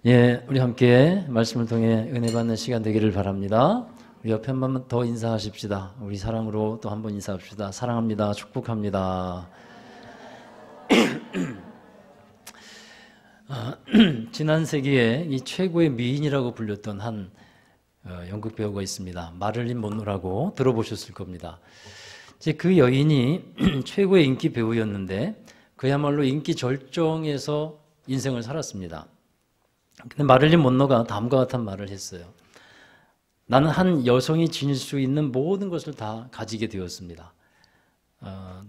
예, 우리 함께 말씀을 통해 은혜 받는 시간 되기를 바랍니다. 우리 옆에 한 번 더 인사하십시다. 우리 사랑으로 또 한 번 인사합시다. 사랑합니다. 축복합니다. 지난 세기에 이 최고의 미인이라고 불렸던 한 연극 배우가 있습니다. 마를린 먼로라고 들어보셨을 겁니다. 이제 그 여인이 최고의 인기 배우였는데 그야말로 인기 절정에서 인생을 살았습니다. 근데 마릴린 먼로가 다음과 같은 말을 했어요. 나는 한 여성이 지닐 수 있는 모든 것을 다 가지게 되었습니다.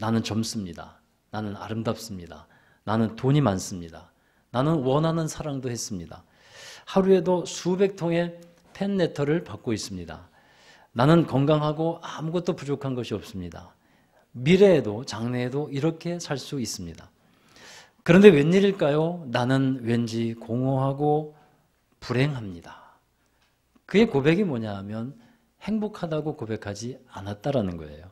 나는 젊습니다. 나는 아름답습니다. 나는 돈이 많습니다. 나는 원하는 사랑도 했습니다. 하루에도 수백 통의 팬레터를 받고 있습니다. 나는 건강하고 아무것도 부족한 것이 없습니다. 미래에도 장래에도 이렇게 살 수 있습니다. 그런데 웬일일까요? 나는 왠지 공허하고 불행합니다. 그의 고백이 뭐냐 하면 행복하다고 고백하지 않았다라는 거예요.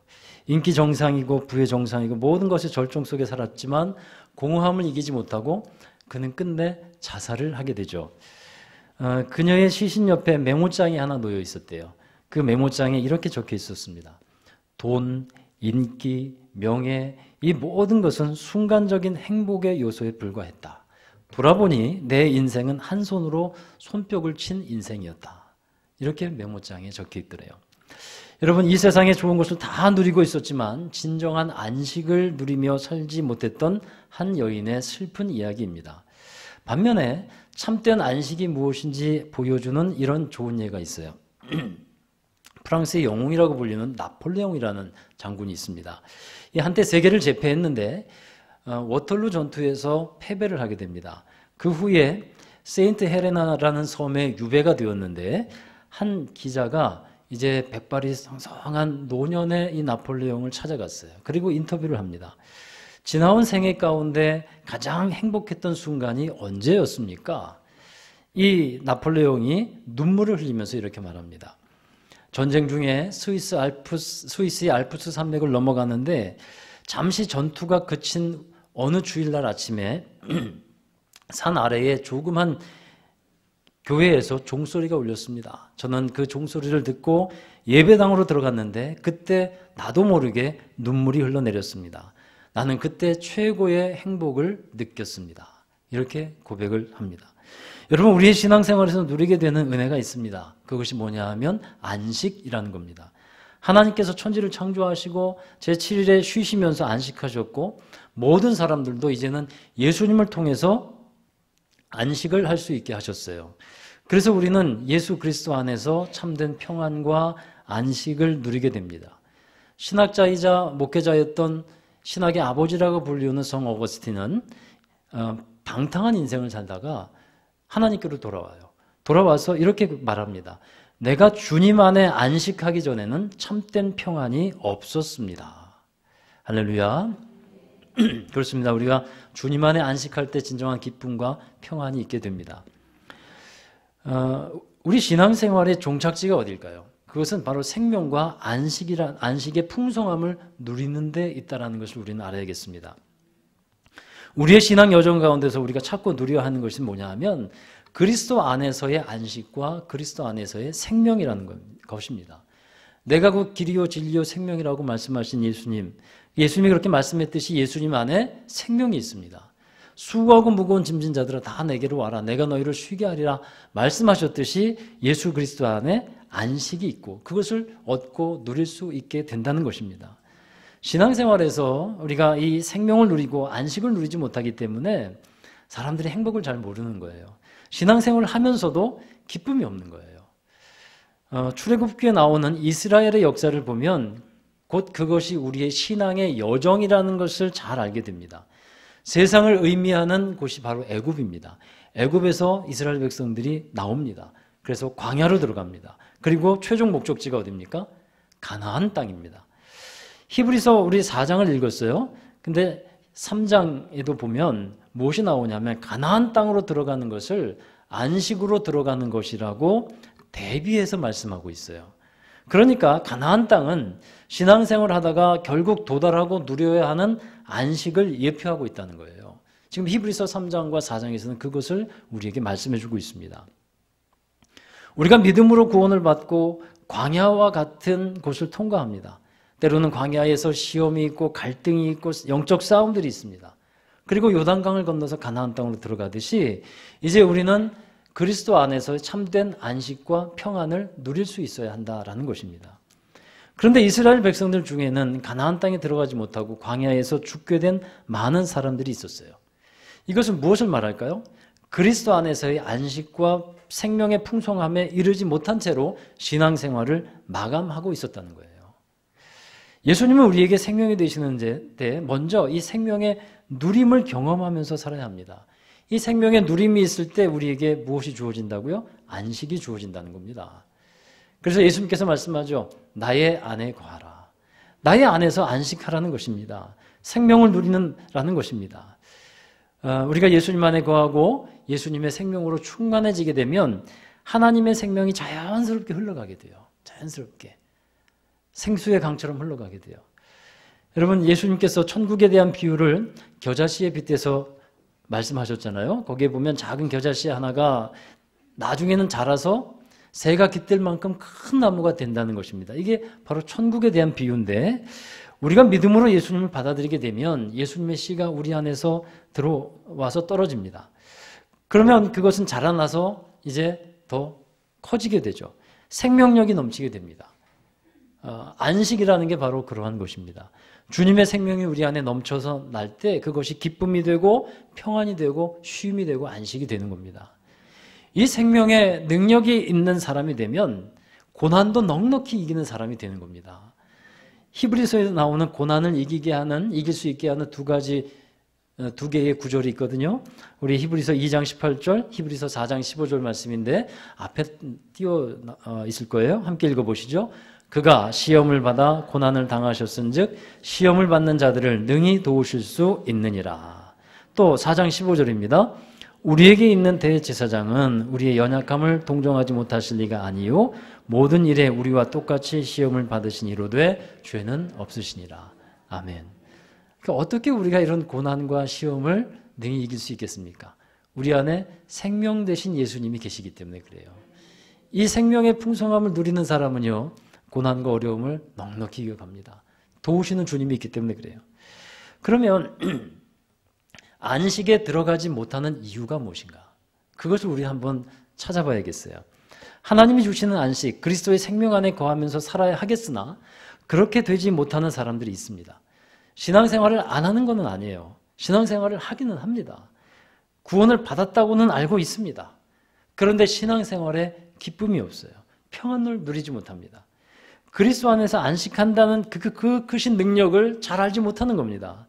인기 정상이고 부의 정상이고 모든 것이 절정 속에 살았지만 공허함을 이기지 못하고 그는 끝내 자살을 하게 되죠. 그녀의 시신 옆에 메모장이 하나 놓여 있었대요. 그 메모장에 이렇게 적혀 있었습니다. 돈, 인기, 명예, 이 모든 것은 순간적인 행복의 요소에 불과했다. 돌아보니 내 인생은 한 손으로 손뼉을 친 인생이었다. 이렇게 메모장에 적혀 있더래요. 여러분, 이 세상에 좋은 것을 다 누리고 있었지만 진정한 안식을 누리며 살지 못했던 한 여인의 슬픈 이야기입니다. 반면에 참된 안식이 무엇인지 보여주는 이런 좋은 예가 있어요. 프랑스의 영웅이라고 불리는 나폴레옹이라는 장군이 있습니다. 한때 세계를 제패했는데 워털루 전투에서 패배를 하게 됩니다. 그 후에 세인트 헤레나라는 섬에 유배가 되었는데 한 기자가 이제 백발이 성성한 노년의 이 나폴레옹을 찾아갔어요. 그리고 인터뷰를 합니다. 지나온 생애 가운데 가장 행복했던 순간이 언제였습니까? 이 나폴레옹이 눈물을 흘리면서 이렇게 말합니다. 전쟁 중에 스위스의 알프스 산맥을 넘어가는데 잠시 전투가 그친 어느 주일날 아침에 산 아래에 조그만 교회에서 종소리가 울렸습니다. 저는 그 종소리를 듣고 예배당으로 들어갔는데 그때 나도 모르게 눈물이 흘러내렸습니다. 나는 그때 최고의 행복을 느꼈습니다. 이렇게 고백을 합니다. 여러분, 우리의 신앙생활에서 누리게 되는 은혜가 있습니다. 그것이 뭐냐 하면 안식이라는 겁니다. 하나님께서 천지를 창조하시고 제7일에 쉬시면서 안식하셨고 모든 사람들도 이제는 예수님을 통해서 안식을 할 수 있게 하셨어요. 그래서 우리는 예수 그리스도 안에서 참된 평안과 안식을 누리게 됩니다. 신학자이자 목회자였던 신학의 아버지라고 불리우는 성 어거스틴은 방탕한 인생을 살다가 하나님께로 돌아와요. 돌아와서 이렇게 말합니다. 내가 주님 안에 안식하기 전에는 참된 평안이 없었습니다. 할렐루야. 그렇습니다. 우리가 주님 안에 안식할 때 진정한 기쁨과 평안이 있게 됩니다. 우리 신앙생활의 종착지가 어딜까요? 그것은 바로 생명과 안식의 풍성함을 누리는 데 있다는 것을 우리는 알아야겠습니다. 우리의 신앙 여정 가운데서 우리가 찾고 누려야 하는 것이 뭐냐 하면 그리스도 안에서의 안식과 그리스도 안에서의 생명이라는 것입니다. 내가 그 길이요 진리요 생명이라고 말씀하신 예수님이 그렇게 말씀했듯이 예수님 안에 생명이 있습니다. 수고하고 무거운 짐진 자들아 다 내게로 와라. 내가 너희를 쉬게 하리라 말씀하셨듯이 예수 그리스도 안에 안식이 있고 그것을 얻고 누릴 수 있게 된다는 것입니다. 신앙생활에서 우리가 이 생명을 누리고 안식을 누리지 못하기 때문에 사람들이 행복을 잘 모르는 거예요. 신앙생활을 하면서도 기쁨이 없는 거예요. 출애굽기에 나오는 이스라엘의 역사를 보면 곧 그것이 우리의 신앙의 여정이라는 것을 잘 알게 됩니다. 세상을 의미하는 곳이 바로 애굽입니다. 애굽에서 이스라엘 백성들이 나옵니다. 그래서 광야로 들어갑니다. 그리고 최종 목적지가 어디입니까? 가나안 땅입니다. 히브리서 우리 4장을 읽었어요. 근데 3장에도 보면 무엇이 나오냐면 가나안 땅으로 들어가는 것을 안식으로 들어가는 것이라고 대비해서 말씀하고 있어요. 그러니까 가나안 땅은 신앙생활을 하다가 결국 도달하고 누려야 하는 안식을 예표하고 있다는 거예요. 지금 히브리서 3장과 4장에서는 그것을 우리에게 말씀해 주고 있습니다. 우리가 믿음으로 구원을 받고 광야와 같은 곳을 통과합니다. 때로는 광야에서 시험이 있고 갈등이 있고 영적 싸움들이 있습니다. 그리고 요단강을 건너서 가나안 땅으로 들어가듯이 이제 우리는 그리스도 안에서 참된 안식과 평안을 누릴 수 있어야 한다라는 것입니다. 그런데 이스라엘 백성들 중에는 가나안 땅에 들어가지 못하고 광야에서 죽게 된 많은 사람들이 있었어요. 이것은 무엇을 말할까요? 그리스도 안에서의 안식과 생명의 풍성함에 이르지 못한 채로 신앙생활을 마감하고 있었다는 거예요. 예수님은 우리에게 생명이 되시는데 먼저 이 생명의 누림을 경험하면서 살아야 합니다. 이 생명의 누림이 있을 때 우리에게 무엇이 주어진다고요? 안식이 주어진다는 겁니다. 그래서 예수님께서 말씀하죠. 나의 안에 거하라. 나의 안에서 안식하라는 것입니다. 생명을 누리는라는 것입니다. 우리가 예수님 안에 거하고 예수님의 생명으로 충만해지게 되면 하나님의 생명이 자연스럽게 흘러가게 돼요. 자연스럽게. 생수의 강처럼 흘러가게 돼요. 여러분, 예수님께서 천국에 대한 비유를 겨자씨에 빗대서 말씀하셨잖아요. 거기에 보면 작은 겨자씨 하나가 나중에는 자라서 새가 깃들 만큼 큰 나무가 된다는 것입니다. 이게 바로 천국에 대한 비유인데 우리가 믿음으로 예수님을 받아들이게 되면 예수님의 씨가 우리 안에서 들어와서 떨어집니다. 그러면 그것은 자라나서 이제 더 커지게 되죠. 생명력이 넘치게 됩니다. 안식이라는 게 바로 그러한 것입니다. 주님의 생명이 우리 안에 넘쳐서 날 때 그것이 기쁨이 되고 평안이 되고 쉼이 되고 안식이 되는 겁니다. 이 생명의 능력이 있는 사람이 되면 고난도 넉넉히 이기는 사람이 되는 겁니다. 히브리서에서 나오는 고난을 이길 수 있게 하는 두 개의 구절이 있거든요. 우리 히브리서 2장 18절, 히브리서 4장 15절 말씀인데 앞에 띄어 있을 거예요. 함께 읽어보시죠. 그가 시험을 받아 고난을 당하셨은즉 시험을 받는 자들을 능히 도우실 수 있느니라. 또 4장 15절입니다. 우리에게 있는 대제사장은 우리의 연약함을 동정하지 못하실 리가 아니요 모든 일에 우리와 똑같이 시험을 받으신 이로되 죄는 없으시니라. 아멘. 그러니까 어떻게 우리가 이런 고난과 시험을 능히 이길 수 있겠습니까? 우리 안에 생명 되신 예수님이 계시기 때문에 그래요. 이 생명의 풍성함을 누리는 사람은요 고난과 어려움을 넉넉히 이겨갑니다. 도우시는 주님이 있기 때문에 그래요. 그러면 안식에 들어가지 못하는 이유가 무엇인가? 그것을 우리 한번 찾아봐야겠어요. 하나님이 주시는 안식, 그리스도의 생명 안에 거하면서 살아야 하겠으나 그렇게 되지 못하는 사람들이 있습니다. 신앙생활을 안 하는 건 아니에요. 신앙생활을 하기는 합니다. 구원을 받았다고는 알고 있습니다. 그런데 신앙생활에 기쁨이 없어요. 평안을 누리지 못합니다. 그리스도 안에서 안식한다는 그 크신 능력을 잘 알지 못하는 겁니다.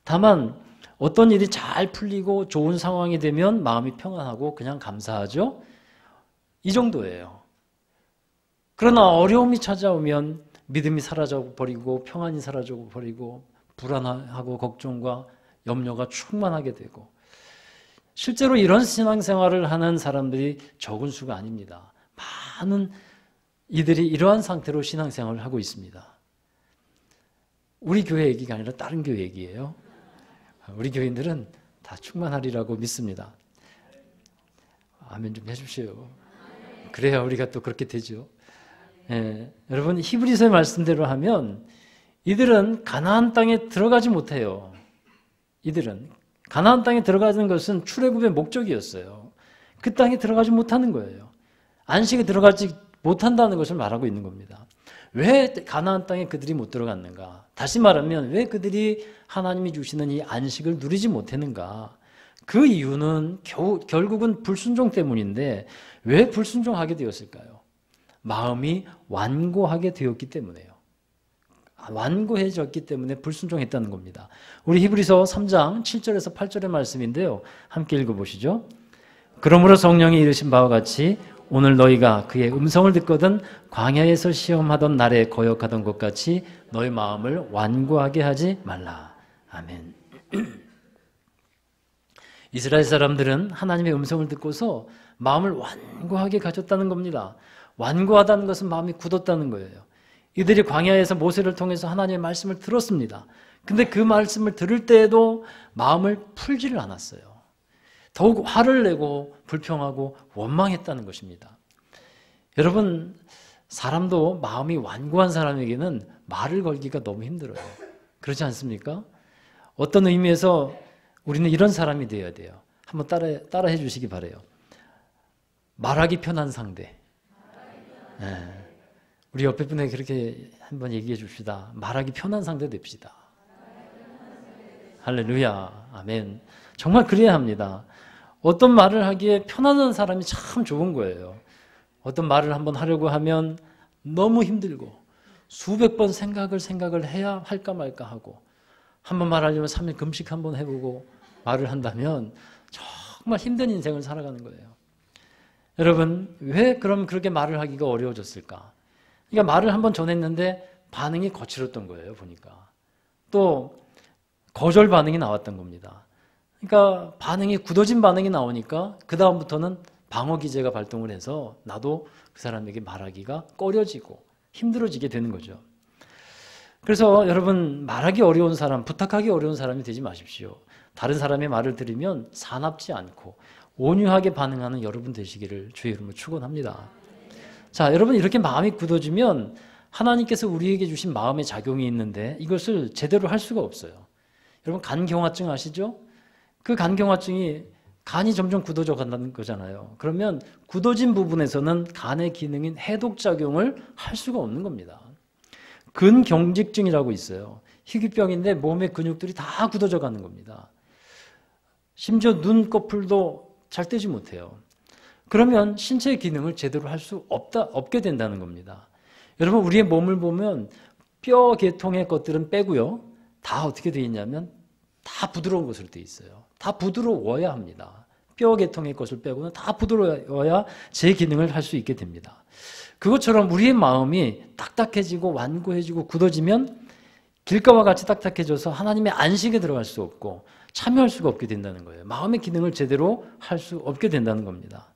다만 어떤 일이 잘 풀리고 좋은 상황이 되면 마음이 평안하고 그냥 감사하죠. 이 정도예요. 그러나 어려움이 찾아오면 믿음이 사라져버리고 평안이 사라져버리고 불안하고 걱정과 염려가 충만하게 되고 실제로 이런 신앙생활을 하는 사람들이 적은 수가 아닙니다. 많은 이들이 이러한 상태로 신앙생활을 하고 있습니다. 우리 교회 얘기가 아니라 다른 교회 얘기예요. 우리 교인들은 다 충만하리라고 믿습니다. 아멘 좀 해주세요. 그래야 우리가 또 그렇게 되죠. 여러분 히브리서의 말씀대로 하면 이들은 가나안 땅에 들어가지 못해요. 이들은 가나안 땅에 들어가는 것은 출애굽의 목적이었어요. 그 땅에 들어가지 못하는 거예요. 안식에 들어가지 못한다는 것을 말하고 있는 겁니다. 왜 가나안 땅에 그들이 못 들어갔는가? 다시 말하면 왜 그들이 하나님이 주시는 이 안식을 누리지 못했는가? 그 이유는 결국은 불순종 때문인데 왜 불순종하게 되었을까요? 마음이 완고하게 되었기 때문에요. 완고해졌기 때문에 불순종했다는 겁니다. 우리 히브리서 3장 7절에서 8절의 말씀인데요. 함께 읽어보시죠. 그러므로 성령이 이르신 바와 같이 오늘 너희가 그의 음성을 듣거든 광야에서 시험하던 날에 거역하던 것 같이 너희 마음을 완고하게 하지 말라. 아멘. 이스라엘 사람들은 하나님의 음성을 듣고서 마음을 완고하게 가졌다는 겁니다. 완고하다는 것은 마음이 굳었다는 거예요. 이들이 광야에서 모세를 통해서 하나님의 말씀을 들었습니다. 근데 그 말씀을 들을 때에도 마음을 풀지를 않았어요. 더욱 화를 내고 불평하고 원망했다는 것입니다. 여러분, 사람도 마음이 완고한 사람에게는 말을 걸기가 너무 힘들어요. 그렇지 않습니까? 어떤 의미에서 우리는 이런 사람이 되어야 돼요. 한번 따라해 주시기 바라요. 말하기 편한 상대. 네. 우리 옆에 분에게 그렇게 한번 얘기해 줍시다. 말하기 편한 상대 됩시다. 할렐루야. 아멘. 정말 그래야 합니다. 어떤 말을 하기에 편안한 사람이 참 좋은 거예요. 어떤 말을 한번 하려고 하면 너무 힘들고 수백 번 생각을 해야 할까 말까 하고 한번 말하려면 3일 금식 한번 해보고 말을 한다면 정말 힘든 인생을 살아가는 거예요. 여러분, 왜 그럼 그렇게 말을 하기가 어려워졌을까? 그러니까 말을 한번 전했는데 반응이 거칠었던 거예요, 보니까. 또 거절 반응이 나왔던 겁니다. 그러니까 반응이 굳어진 반응이 나오니까 그 다음부터는 방어 기제가 발동을 해서 나도 그 사람에게 말하기가 꺼려지고 힘들어지게 되는 거죠. 그래서 여러분, 말하기 어려운 사람, 부탁하기 어려운 사람이 되지 마십시오. 다른 사람의 말을 들으면 사납지 않고 온유하게 반응하는 여러분 되시기를 주의 이름으로 축원합니다. 자, 여러분, 이렇게 마음이 굳어지면 하나님께서 우리에게 주신 마음의 작용이 있는데 이것을 제대로 할 수가 없어요. 여러분, 간경화증 아시죠? 그 간경화증이 간이 점점 굳어져 간다는 거잖아요. 그러면 굳어진 부분에서는 간의 기능인 해독작용을 할 수가 없는 겁니다. 근경직증이라고 있어요. 희귀병인데 몸의 근육들이 다 굳어져 가는 겁니다. 심지어 눈꺼풀도 잘 뜨지 못해요. 그러면 신체의 기능을 제대로 할 수 없게 된다는 겁니다. 여러분, 우리의 몸을 보면 뼈 계통의 것들은 빼고요. 다 어떻게 되어 있냐면 다 부드러운 것으로 되어 있어요. 다 부드러워야 합니다. 뼈 계통의 것을 빼고는 다 부드러워야 제 기능을 할 수 있게 됩니다. 그것처럼 우리의 마음이 딱딱해지고 완고해지고 굳어지면 길가와 같이 딱딱해져서 하나님의 안식에 들어갈 수 없고 참여할 수가 없게 된다는 거예요. 마음의 기능을 제대로 할 수 없게 된다는 겁니다.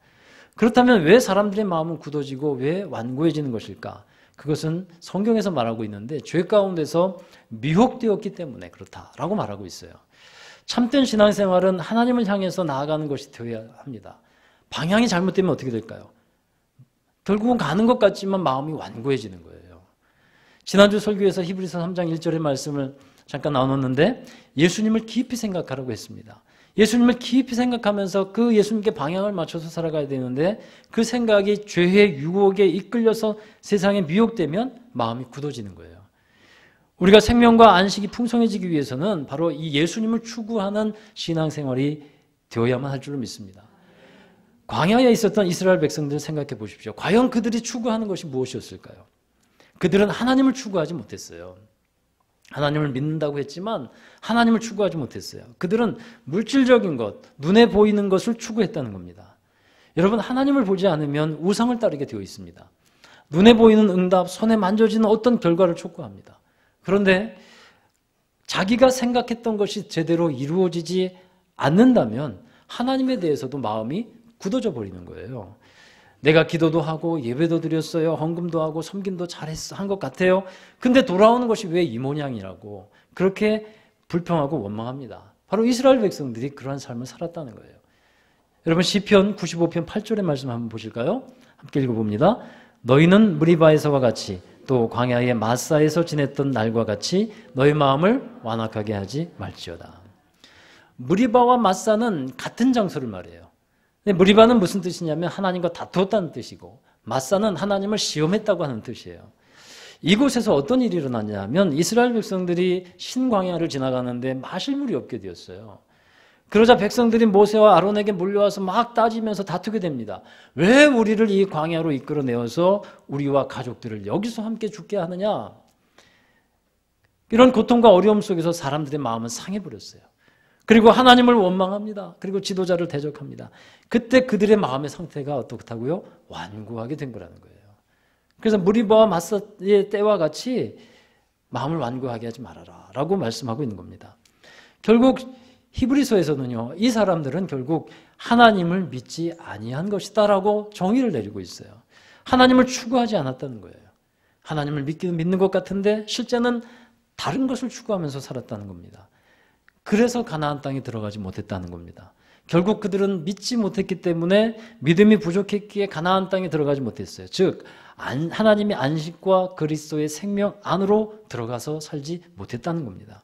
그렇다면 왜 사람들의 마음은 굳어지고 왜 완고해지는 것일까? 그것은 성경에서 말하고 있는데 죄 가운데서 미혹되었기 때문에 그렇다라고 말하고 있어요. 참된 신앙생활은 하나님을 향해서 나아가는 것이 되어야 합니다. 방향이 잘못되면 어떻게 될까요? 결국은 가는 것 같지만 마음이 완고해지는 거예요. 지난주 설교에서 히브리서 3장 1절의 말씀을 잠깐 나눴는데 예수님을 깊이 생각하라고 했습니다. 예수님을 깊이 생각하면서 그 예수님께 방향을 맞춰서 살아가야 되는데 그 생각이 죄의 유혹에 이끌려서 세상에 미혹되면 마음이 굳어지는 거예요. 우리가 생명과 안식이 풍성해지기 위해서는 바로 이 예수님을 추구하는 신앙생활이 되어야만 할 줄로 믿습니다. 광야에 있었던 이스라엘 백성들을 생각해 보십시오. 과연 그들이 추구하는 것이 무엇이었을까요? 그들은 하나님을 추구하지 못했어요. 하나님을 믿는다고 했지만 하나님을 추구하지 못했어요. 그들은 물질적인 것, 눈에 보이는 것을 추구했다는 겁니다. 여러분, 하나님을 보지 않으면 우상을 따르게 되어 있습니다. 눈에 보이는 응답, 손에 만져지는 어떤 결과를 촉구합니다. 그런데 자기가 생각했던 것이 제대로 이루어지지 않는다면 하나님에 대해서도 마음이 굳어져 버리는 거예요. 내가 기도도 하고 예배도 드렸어요. 헌금도 하고 섬김도 한 것 같아요. 근데 돌아오는 것이 왜 이 모양이라고 그렇게 불평하고 원망합니다. 바로 이스라엘 백성들이 그러한 삶을 살았다는 거예요. 여러분, 시편 95편 8절의 말씀 한번 보실까요? 함께 읽어봅니다. 너희는 무리바에서와 같이 또 광야의 마사에서 지냈던 날과 같이 너희 마음을 완악하게 하지 말지어다. 무리바와 마사는 같은 장소를 말해요. 근데 무리바는 무슨 뜻이냐면 하나님과 다투었다는 뜻이고 마사는 하나님을 시험했다고 하는 뜻이에요. 이곳에서 어떤 일이 일어났냐면 이스라엘 백성들이 신광야를 지나가는데 마실 물이 없게 되었어요. 그러자 백성들이 모세와 아론에게 몰려와서 막 따지면서 다투게 됩니다. 왜 우리를 이 광야로 이끌어내어서 우리와 가족들을 여기서 함께 죽게 하느냐? 이런 고통과 어려움 속에서 사람들의 마음은 상해버렸어요. 그리고 하나님을 원망합니다. 그리고 지도자를 대적합니다. 그때 그들의 마음의 상태가 어떻다고요? 완고하게 된 거라는 거예요. 그래서 무리바와 마사의 때와 같이 마음을 완고하게 하지 말아라 라고 말씀하고 있는 겁니다. 결국 히브리서에서는요, 이 사람들은 결국 하나님을 믿지 아니한 것이다 라고 정의를 내리고 있어요. 하나님을 추구하지 않았다는 거예요. 하나님을 믿는 것 같은데 실제는 다른 것을 추구하면서 살았다는 겁니다. 그래서 가나안 땅에 들어가지 못했다는 겁니다. 결국 그들은 믿지 못했기 때문에 믿음이 부족했기에 가나안 땅에 들어가지 못했어요. 즉 하나님의 안식과 그리스도의 생명 안으로 들어가서 살지 못했다는 겁니다.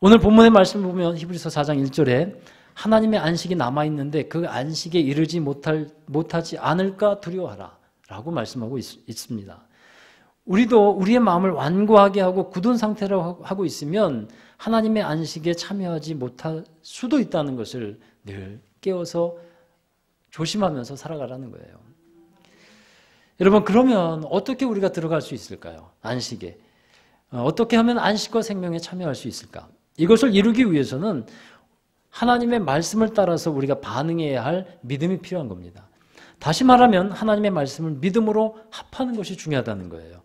오늘 본문의 말씀을 보면 히브리서 4장 1절에 하나님의 안식이 남아있는데 그 안식에 이르지 못하지 않을까 두려워하라 라고 말씀하고 있습니다. 우리도 우리의 마음을 완고하게 하고 굳은 상태로 하고 있으면 하나님의 안식에 참여하지 못할 수도 있다는 것을 늘 깨워서 조심하면서 살아가라는 거예요. 여러분, 그러면 어떻게 우리가 들어갈 수 있을까요? 안식에. 어떻게 하면 안식과 생명에 참여할 수 있을까? 이것을 이루기 위해서는 하나님의 말씀을 따라서 우리가 반응해야 할 믿음이 필요한 겁니다. 다시 말하면 하나님의 말씀을 믿음으로 합하는 것이 중요하다는 거예요.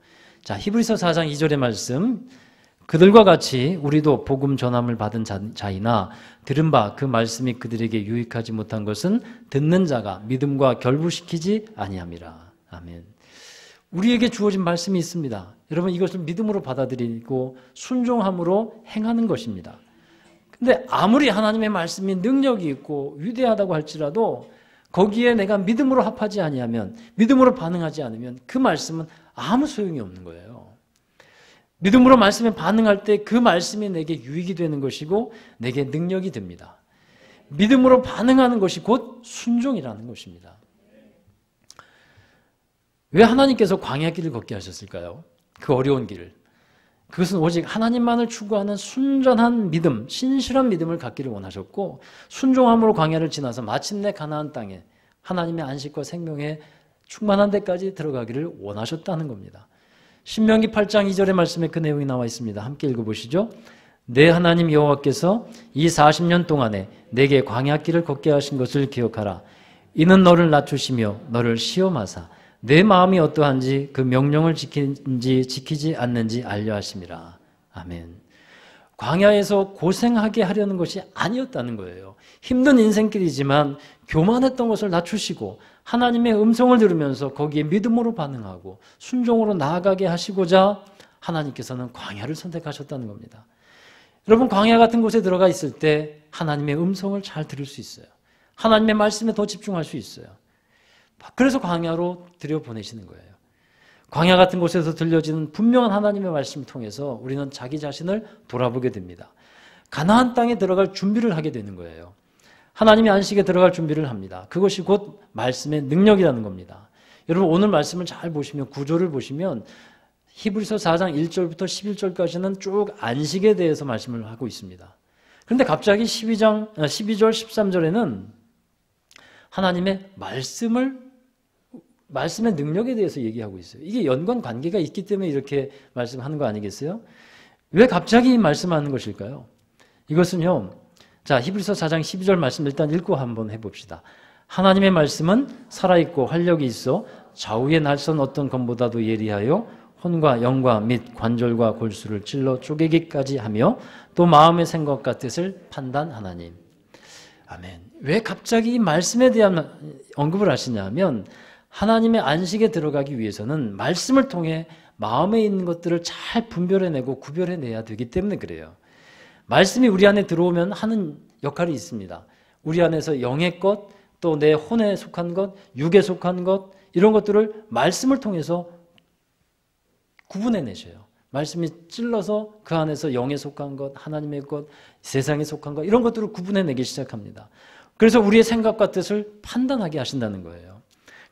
자, 히브리서 4장 2절의 말씀, 그들과 같이 우리도 복음 전함을 받은 자이나 들은 바 그 말씀이 그들에게 유익하지 못한 것은 듣는 자가 믿음과 결부시키지 아니함이라. 아멘. 우리에게 주어진 말씀이 있습니다. 여러분, 이것을 믿음으로 받아들이고 순종함으로 행하는 것입니다. 근데 아무리 하나님의 말씀이 능력이 있고 위대하다고 할지라도 거기에 내가 믿음으로 합하지 아니하면, 믿음으로 반응하지 않으면 그 말씀은 아무 소용이 없는 거예요. 믿음으로 말씀에 반응할 때 그 말씀이 내게 유익이 되는 것이고 내게 능력이 됩니다. 믿음으로 반응하는 것이 곧 순종이라는 것입니다. 왜 하나님께서 광야길을 걷게 하셨을까요? 그 어려운 길을. 그것은 오직 하나님만을 추구하는 순전한 믿음, 신실한 믿음을 갖기를 원하셨고 순종함으로 광야를 지나서 마침내 가나안 땅에 하나님의 안식과 생명에 충만한 데까지 들어가기를 원하셨다는 겁니다. 신명기 8장 2절의 말씀에 그 내용이 나와 있습니다. 함께 읽어보시죠. 내 하나님 여호와께서 이 40년 동안에 내게 광야길을 걷게 하신 것을 기억하라. 이는 너를 낮추시며 너를 시험하사 내 마음이 어떠한지 그 명령을 지키는지 지키지 않는지 알려 하심이라. 아멘. 광야에서 고생하게 하려는 것이 아니었다는 거예요. 힘든 인생길이지만 교만했던 것을 낮추시고 하나님의 음성을 들으면서 거기에 믿음으로 반응하고 순종으로 나아가게 하시고자 하나님께서는 광야를 선택하셨다는 겁니다. 여러분, 광야 같은 곳에 들어가 있을 때 하나님의 음성을 잘 들을 수 있어요. 하나님의 말씀에 더 집중할 수 있어요. 그래서 광야로 들여보내시는 거예요. 광야 같은 곳에서 들려지는 분명한 하나님의 말씀을 통해서 우리는 자기 자신을 돌아보게 됩니다. 가나안 땅에 들어갈 준비를 하게 되는 거예요. 하나님의 안식에 들어갈 준비를 합니다. 그것이 곧 말씀의 능력이라는 겁니다. 여러분, 오늘 말씀을 잘 보시면, 구조를 보시면 히브리서 4장 1절부터 11절까지는 쭉 안식에 대해서 말씀을 하고 있습니다. 그런데 갑자기 12절, 13절에는 하나님의 말씀의 능력에 대해서 얘기하고 있어요. 이게 연관 관계가 있기 때문에 이렇게 말씀하는 거 아니겠어요? 왜 갑자기 말씀하는 것일까요? 이것은요, 자, 히브리서 4장 12절 말씀 일단 읽고 한번 해봅시다. 하나님의 말씀은 살아있고 활력이 있어 좌우의 날선 어떤 검보다도 예리하여 혼과 영과 및 관절과 골수를 찔러 쪼개기까지 하며 또 마음의 생각과 뜻을 판단하나니. 아멘. 왜 갑자기 이 말씀에 대한 언급을 하시냐면 하나님의 안식에 들어가기 위해서는 말씀을 통해 마음에 있는 것들을 잘 분별해내고 구별해내야 되기 때문에 그래요. 말씀이 우리 안에 들어오면 하는 역할이 있습니다. 우리 안에서 영의 것, 또 내 혼에 속한 것, 육에 속한 것, 이런 것들을 말씀을 통해서 구분해내셔요. 말씀이 찔러서 그 안에서 영에 속한 것, 하나님의 것, 세상에 속한 것, 이런 것들을 구분해내기 시작합니다. 그래서 우리의 생각과 뜻을 판단하게 하신다는 거예요.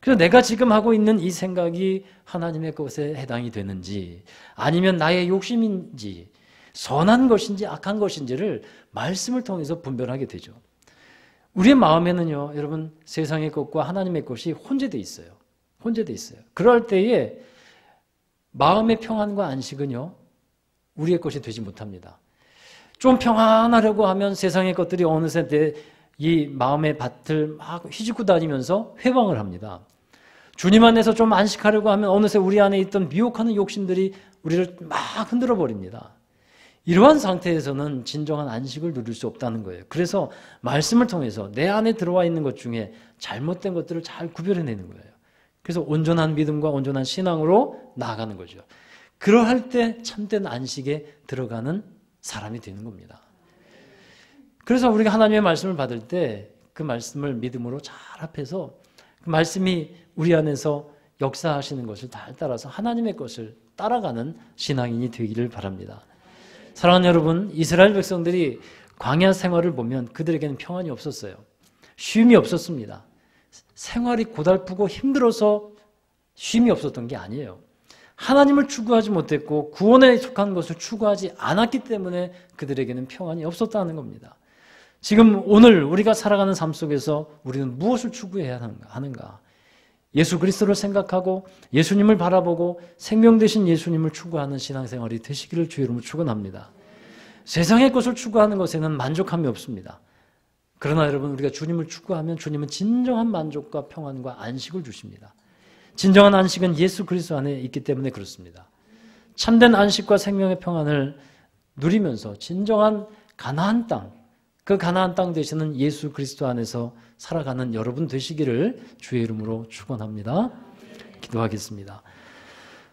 그래서 내가 지금 하고 있는 이 생각이 하나님의 것에 해당이 되는지 아니면 나의 욕심인지 선한 것인지 악한 것인지를 말씀을 통해서 분별하게 되죠. 우리의 마음에는요, 여러분, 세상의 것과 하나님의 것이 혼재되어 있어요. 혼재되어 있어요. 그럴 때에 마음의 평안과 안식은요, 우리의 것이 되지 못합니다. 좀 평안하려고 하면 세상의 것들이 어느새 이 마음의 밭을 막 휘젓고 다니면서 회방을 합니다. 주님 안에서 좀 안식하려고 하면 어느새 우리 안에 있던 미혹하는 욕심들이 우리를 막 흔들어 버립니다. 이러한 상태에서는 진정한 안식을 누릴 수 없다는 거예요. 그래서 말씀을 통해서 내 안에 들어와 있는 것 중에 잘못된 것들을 잘 구별해내는 거예요. 그래서 온전한 믿음과 온전한 신앙으로 나아가는 거죠. 그러할 때 참된 안식에 들어가는 사람이 되는 겁니다. 그래서 우리가 하나님의 말씀을 받을 때 그 말씀을 믿음으로 잘 합해서 그 말씀이 우리 안에서 역사하시는 것을 잘 따라서 하나님의 것을 따라가는 신앙인이 되기를 바랍니다. 사랑하는 여러분, 이스라엘 백성들이 광야 생활을 보면 그들에게는 평안이 없었어요. 쉼이 없었습니다. 생활이 고달프고 힘들어서 쉼이 없었던 게 아니에요. 하나님을 추구하지 못했고 구원에 속한 것을 추구하지 않았기 때문에 그들에게는 평안이 없었다는 겁니다. 지금 오늘 우리가 살아가는 삶 속에서 우리는 무엇을 추구해야 하는가? 예수 그리스도를 생각하고 예수님을 바라보고 생명 되신 예수님을 추구하는 신앙생활이 되시기를 주의 이름으로 축원합니다. 세상의 것을 추구하는 것에는 만족함이 없습니다. 그러나 여러분, 우리가 주님을 추구하면 주님은 진정한 만족과 평안과 안식을 주십니다. 진정한 안식은 예수 그리스도 안에 있기 때문에 그렇습니다. 참된 안식과 생명의 평안을 누리면서 진정한 가나안 땅, 그 가나안 땅 되시는 예수 그리스도 안에서 살아가는 여러분 되시기를 주의 이름으로 축원합니다. 기도하겠습니다.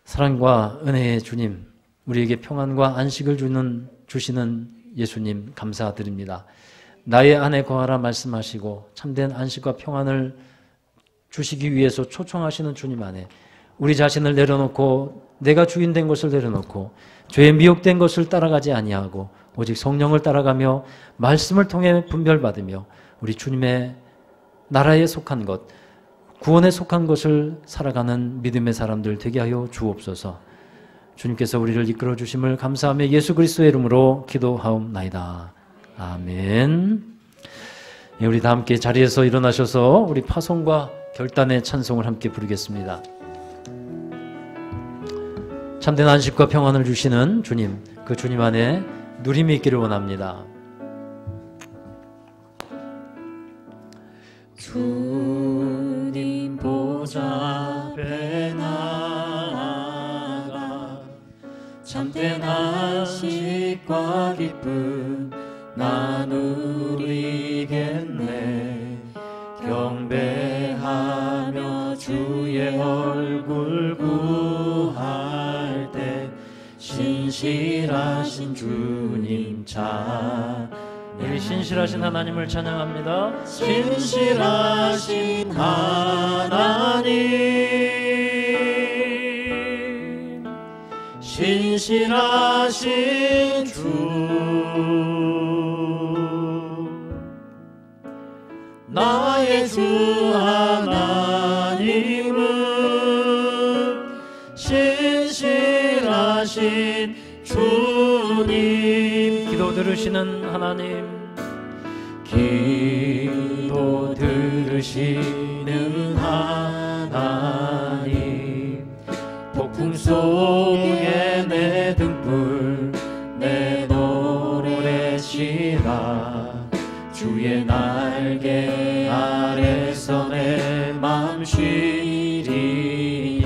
사랑과 은혜의 주님, 우리에게 평안과 안식을 주시는 예수님 감사드립니다. 나의 안에 거하라 말씀하시고 참된 안식과 평안을 주시기 위해서 초청하시는 주님 안에 우리 자신을 내려놓고 내가 주인 된 것을 내려놓고 죄에 미혹된 것을 따라가지 아니하고 오직 성령을 따라가며 말씀을 통해 분별받으며 우리 주님의 나라에 속한 것, 구원에 속한 것을 살아가는 믿음의 사람들 되게 하여 주옵소서. 주님께서 우리를 이끌어 주심을 감사하며 예수 그리스도의 이름으로 기도하옵나이다. 아멘. 우리 다 함께 자리에서 일어나셔서 우리 파송과 결단의 찬송을 함께 부르겠습니다. 참된 안식과 평안을 주시는 주님, 그 주님 안에 누림이 있기를 원합니다. 주님 보좌 앞에 나아가 참된 안식과 기쁨 나누리겠네. 경배하며 주의 얼굴 구할 때 신실하신 주님 우리 신실하신 하나님을 찬양합니다. 신실하신 하나님, 신실하신 주, 나의 주 하나님은 신실하신 주님. 기도 들으시는 하나님, 기도 들으시는 하나님, 폭풍 속에 내 등불 내 노래시라. 주의 날개 아래서 내 맘 쉬리니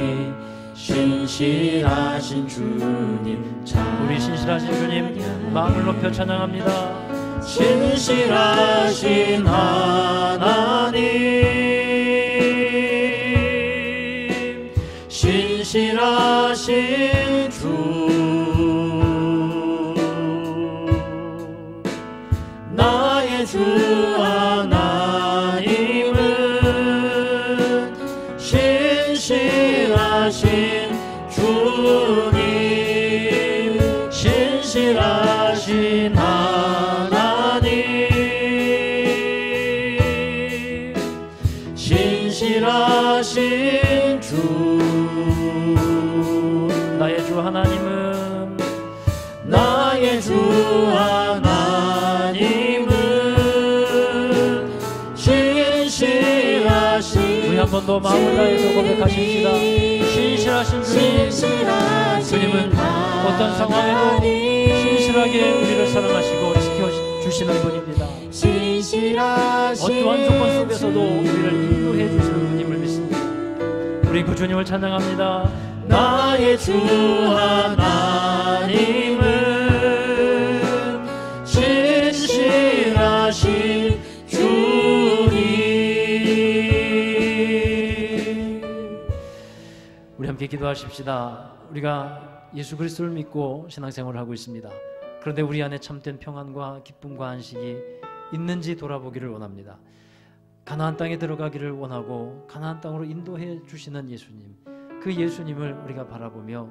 신실하신 주님. 우리 신실하신 주님 마음을 높여 찬양합니다. 신실하신 하나님, 신실하신 주, 나의 주 하나님은 신실하신 주님, 신실하신 하나님, 신실하신 주, 나의 주 하나님은 나의 주 하나님은 신실하신. 우리 한 번 더 마음을 다해서 고백하십시다. 신실하신 주님, 주님은 어떤 상황에도 신실하게 우리를 사랑하시고 지켜주시는 분입니다. 어떠한 조건 속에서도 우리를 인도해 주시는 분임을 믿습니다. 우리 그 주님을 찬양합니다. 나의 주 하나님은 신실하신 주님. 우리 함께 기도하십시다. 우리가 예수 그리스도를 믿고 신앙생활을 하고 있습니다. 그런데 우리 안에 참된 평안과 기쁨과 안식이 있는지 돌아보기를 원합니다. 가나안 땅에 들어가기를 원하고 가나안 땅으로 인도해 주시는 예수님, 그 예수님을 우리가 바라보며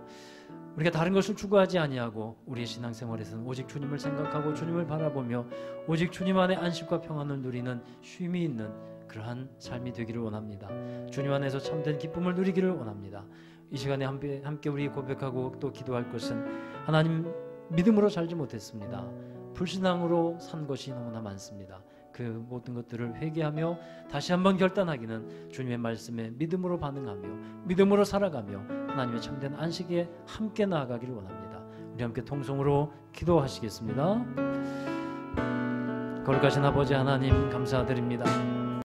우리가 다른 것을 추구하지 아니하고 우리의 신앙생활에서는 오직 주님을 생각하고 주님을 바라보며 오직 주님 안에 안식과 평안을 누리는 쉼이 있는 그러한 삶이 되기를 원합니다. 주님 안에서 참된 기쁨을 누리기를 원합니다. 이 시간에 함께 우리 고백하고 또 기도할 것은 하나님, 믿음으로 살지 못했습니다. 불신앙으로 산 것이 너무나 많습니다. 그 모든 것들을 회개하며 다시 한번 결단하기는 주님의 말씀에 믿음으로 반응하며 믿음으로 살아가며 하나님의 참된 안식에 함께 나아가기를 원합니다. 우리 함께 통성으로 기도하시겠습니다. 거룩하신 아버지 하나님, 감사드립니다.